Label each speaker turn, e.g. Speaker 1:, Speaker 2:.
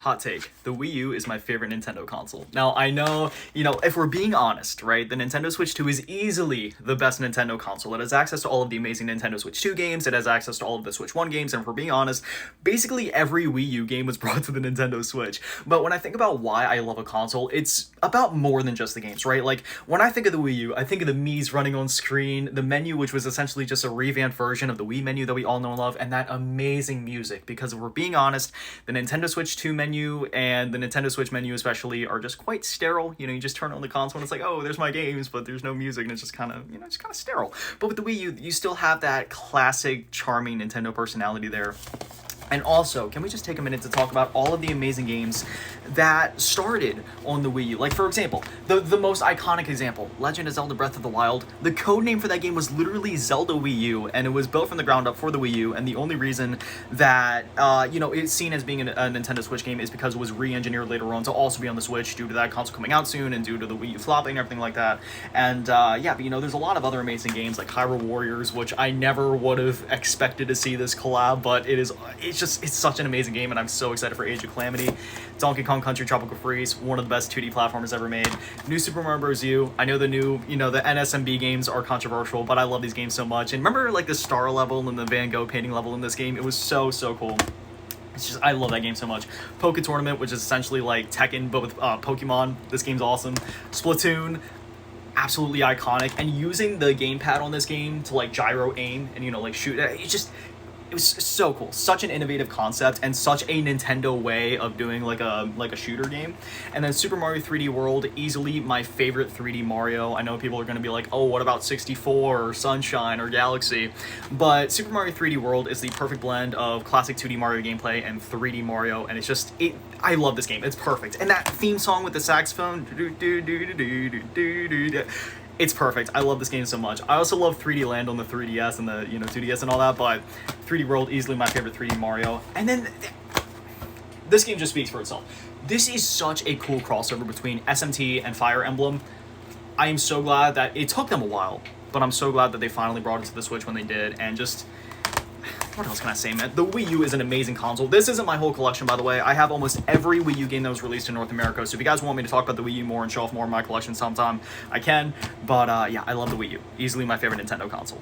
Speaker 1: Hot take. The Wii U is my favorite Nintendo console. Now, I know, if we're being honest, right, the Nintendo Switch 2 is easily the best Nintendo console. It has access to all of the amazing Nintendo Switch 2 games, it has access to all of the Switch 1 games, and if we're being honest, basically every Wii U game was brought to the Nintendo Switch. But when I think about why I love a console, it's about more than just the games, right? Like, when I think of the Wii U, I think of the Mii's running on screen, the menu, which was essentially just a revamped version of the Wii menu that we all know and love, and that amazing music, because if we're being honest, the Nintendo Switch 2 menu and the Nintendo Switch menu especially are just quite sterile. You just turn on the console and it's like, oh, there's my games, but there's no music, and it's just kind of, sterile. But with the Wii U, you still have that classic, charming Nintendo personality there. And also, can we just take a minute to talk about all of the amazing games that started on the Wii U? Like, for example, the most iconic example, Legend of Zelda Breath of the Wild. The code name for that game was literally Zelda Wii U, and it was built from the ground up for the Wii U, and the only reason that, it's seen as being a Nintendo Switch game is because it was re-engineered later on to also be on the Switch due to that console coming out soon and due to the Wii U flopping and everything like that. And, but there's a lot of other amazing games like Hyrule Warriors, which I never would have expected to see this collab, but it's such an amazing game, and I'm so excited for Age of Calamity. Donkey Kong Country Tropical Freeze, one of the best 2D platformers ever made. New Super Mario Bros. U. I know the new, the NSMB games are controversial, but I love these games so much. And remember, like, the star level and the Van Gogh painting level in this game? It was so cool. I love that game so much. Poké Tournament, which is essentially like Tekken, but with Pokemon. This game's awesome. Splatoon, absolutely iconic. And using the gamepad on this game to, like, gyro aim and, like, shoot, it was so cool. Such an innovative concept and such a Nintendo way of doing like a shooter game. And then Super Mario 3D World, easily my favorite 3D Mario. I know people are going to be like, oh, what about 64 or Sunshine or Galaxy? But Super Mario 3D World is the perfect blend of classic 2D Mario gameplay and 3D Mario, and I love this game. It's perfect. And that theme song with the saxophone, it's perfect. I love this game so much. I also love 3D Land on the 3DS and the 2DS and all that, but 3D World, easily my favorite 3D Mario. And then this game just speaks for itself. This is such a cool crossover between SMT and Fire Emblem. I am so glad that it took them a while, but I'm so glad that they finally brought it to the Switch when they did. And just, what else can I say, man? The Wii U is an amazing console. This isn't my whole collection, by the way. I have almost every Wii U game that was released in North America, so if you guys want me to talk about the Wii U more and show off more of my collection sometime, I can. But yeah, I love the Wii U. Easily my favorite Nintendo console.